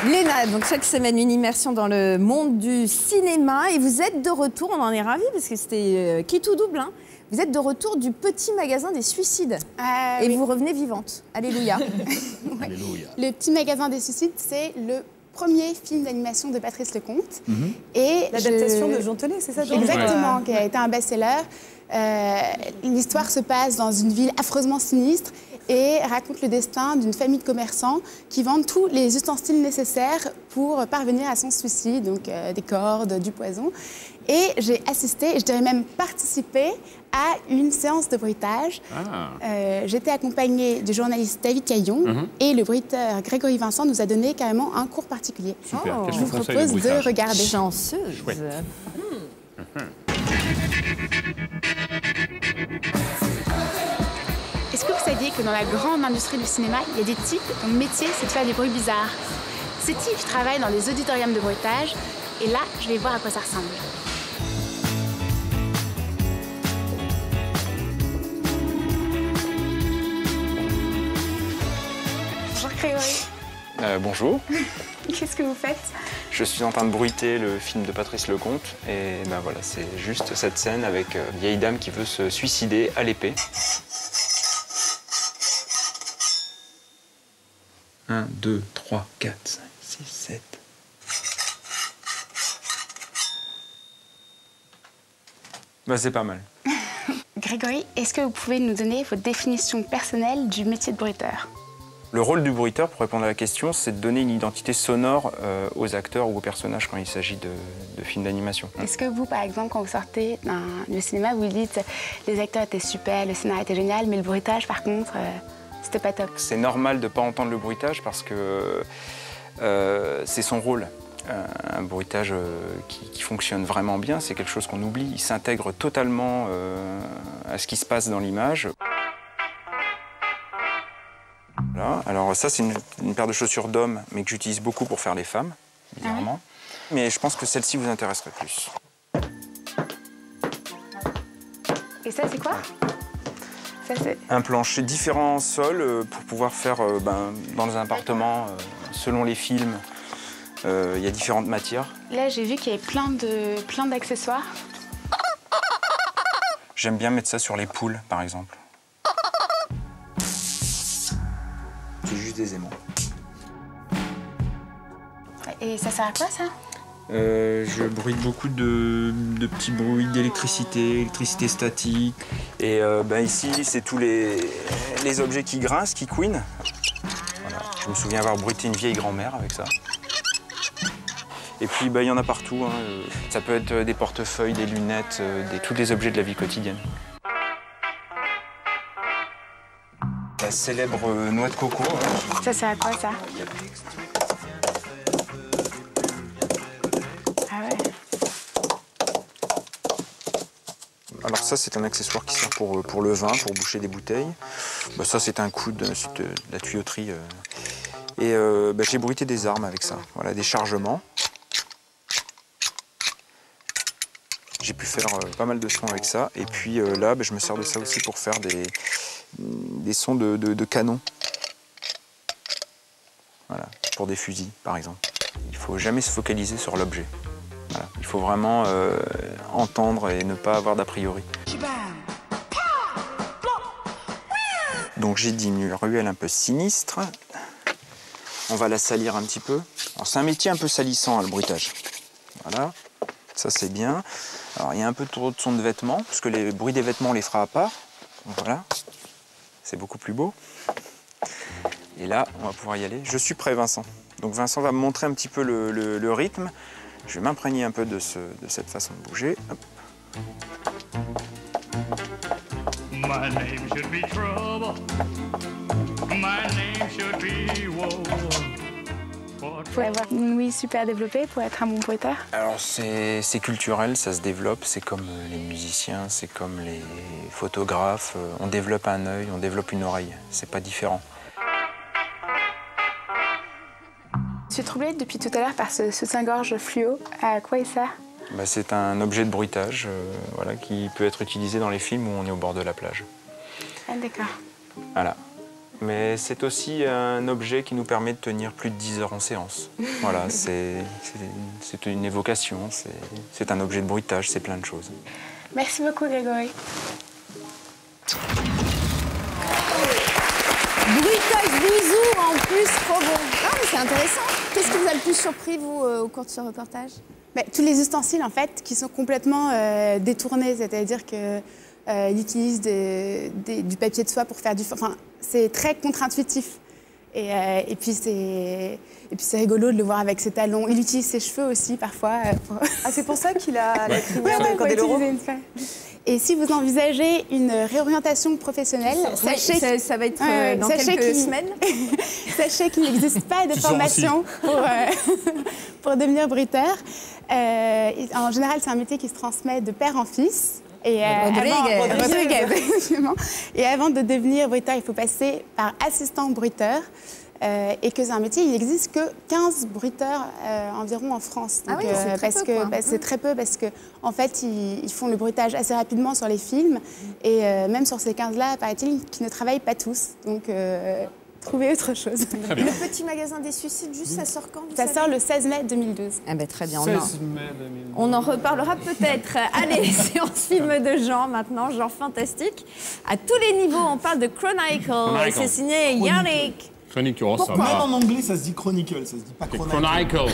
Léna, donc chaque semaine, une immersion dans le monde du cinéma. Et vous êtes de retour, on en est ravis, parce que c'était qui tout double, hein. Vous êtes de retour du petit magasin des suicides. Et oui, vous revenez vivante. Alléluia. Ouais. Alléluia. Le petit magasin des suicides, c'est le premier film d'animation de Patrice Lecomte. Et l'adaptation de Jean Telet, c'est ça? Exactement, qui a été un best-seller. L'histoire se passe dans une ville affreusement sinistre et raconte le destin d'une famille de commerçants qui vendent tous les ustensiles nécessaires pour parvenir à son suicide, donc des cordes, du poison. Et j'ai assisté, je dirais même participé, à une séance de bruitage. J'étais accompagnée du journaliste David Caillon et le bruiteur Grégory Vincent nous a donné carrément un cours particulier. Super. Je vous propose de regarder. Chanceuse. Est-ce que vous saviez que dans la grande industrie du cinéma, il y a des types dont le métier, c'est de faire des bruits bizarres? Ces types travaillent dans des auditoriums de bruitage, et là, je vais voir à quoi ça ressemble. Bonjour Grégory. Bonjour. Qu'est-ce que vous faites? Je suis en train de bruiter le film de Patrice Lecomte et ben voilà, c'est juste cette scène avec une vieille dame qui veut se suicider à l'épée. 1, 2, 3, 4, 5, 6, 7. Bah c'est pas mal. Grégory, est-ce que vous pouvez nous donner votre définition personnelle du métier de bruiteur? Le rôle du bruiteur, pour répondre à la question, c'est de donner une identité sonore aux acteurs ou aux personnages quand il s'agit de films d'animation. Est-ce que vous, par exemple, quand vous sortez du cinéma, vous dites les acteurs étaient super, le scénario était génial, mais le bruitage, par contre, c'était pas top? C'est normal de ne pas entendre le bruitage parce que c'est son rôle. Un bruitage qui fonctionne vraiment bien, c'est quelque chose qu'on oublie. Il s'intègre totalement à ce qui se passe dans l'image. Voilà. Alors ça, c'est une paire de chaussures d'homme, mais que j'utilise beaucoup pour faire les femmes, bizarrement. Mais je pense que celle-ci vous intéresserait plus. Et ça, c'est quoi? Ça, c'est un plancher, différents sols pour pouvoir faire dans les appartements, selon les films, il y a différentes matières. Là, j'ai vu qu'il y avait plein d'accessoires. J'aime bien mettre ça sur les poules, par exemple. C'est juste des aimants. Et ça sert à quoi, ça? Je bruite beaucoup de petits bruits d'électricité, électricité statique. Et ici, c'est tous les objets qui grincent, qui couinent. Voilà. Je me souviens avoir bruité une vieille grand-mère avec ça. Et puis, il y en a partout. Hein. Ça peut être des portefeuilles, des lunettes, tous les objets de la vie quotidienne. La célèbre noix de coco. Ça sert à quoi, ça? Ah ouais. Alors ça, c'est un accessoire qui sert pour le vin, pour boucher des bouteilles. Ça, c'est un coude, c'est de la tuyauterie. Et j'ai bruité des armes avec ça. Voilà, des chargements. J'ai pu faire pas mal de sons avec ça. Et puis là, je me sers de ça aussi pour faire des sons de canon. Voilà, pour des fusils, par exemple. Il ne faut jamais se focaliser sur l'objet. Voilà. Il faut vraiment entendre et ne pas avoir d'a priori. Donc j'ai dit une ruelle un peu sinistre. On va la salir un petit peu. Alors c'est un métier un peu salissant, hein, le bruitage. Voilà, ça c'est bien. Alors il y a un peu trop de son de vêtements, parce que les bruits des vêtements on les fera à part. Donc, voilà, c'est beaucoup plus beau. Et là, on va pouvoir y aller. Je suis prêt, Vincent. Donc Vincent va me montrer un petit peu le rythme. Je vais m'imprégner un peu de cette façon de bouger. Hop. My name should be trouble. My name should be woe. Il faut avoir une ouïe super développée pour être un bon bruiteur? Alors c'est culturel, ça se développe. C'est comme les musiciens, c'est comme les photographes. On développe un œil, on développe une oreille. C'est pas différent. Je suis troublée depuis tout à l'heure par ce soutien-gorge fluo. À quoi il sert? C'est un objet de bruitage voilà, qui peut être utilisé dans les films où on est au bord de la plage. Ah, d'accord. Voilà. mais c'est aussi un objet qui nous permet de tenir plus de 10 heures en séance. Voilà, c'est une évocation, c'est un objet de bruitage, c'est plein de choses. Merci beaucoup, Grégory. Bruitage bisous en plus, trop bon. Ah, mais c'est intéressant. Qu'est-ce qui vous a le plus surpris, vous, au cours de ce reportage? Tous les ustensiles, en fait, qui sont complètement détournés, c'est-à-dire qu'il utilise du papier de soie pour faire du... Enfin, c'est très contre-intuitif. Et puis c'est rigolo de le voir avec ses talons. Il utilise ses cheveux aussi, parfois. Ah, c'est pour ça qu'il a la crinière de Ouais, Candeloro. Et si vous envisagez une réorientation professionnelle, sachez ça va être dans quelques semaines. Sachez qu'il n'existe pas de formation pour devenir bruiteur. En général, c'est un métier qui se transmet de père en fils. Et Et avant de devenir bruiteur, il faut passer par assistant bruiteur. Et que c'est un métier, il n'existe que 15 bruiteurs environ en France. Donc, c'est très peu parce que en fait, ils font le bruitage assez rapidement sur les films. Et même sur ces 15-là, paraît-il, qu'ils ne travaillent pas tous. Donc, trouvez autre chose. Le petit magasin des suicides, juste, ça sort quand? Ça sort le 16 mai 2012. Ah ben, très bien. 16 mai 2012. On en reparlera peut-être. Allez, séance film de genre maintenant, genre fantastique. À tous les niveaux, on parle de Chronicle. Et c'est signé Yannick. Chronicle, ça Même en anglais, ça se dit Chronicle, ça se dit pas Chronicle. Chronicle.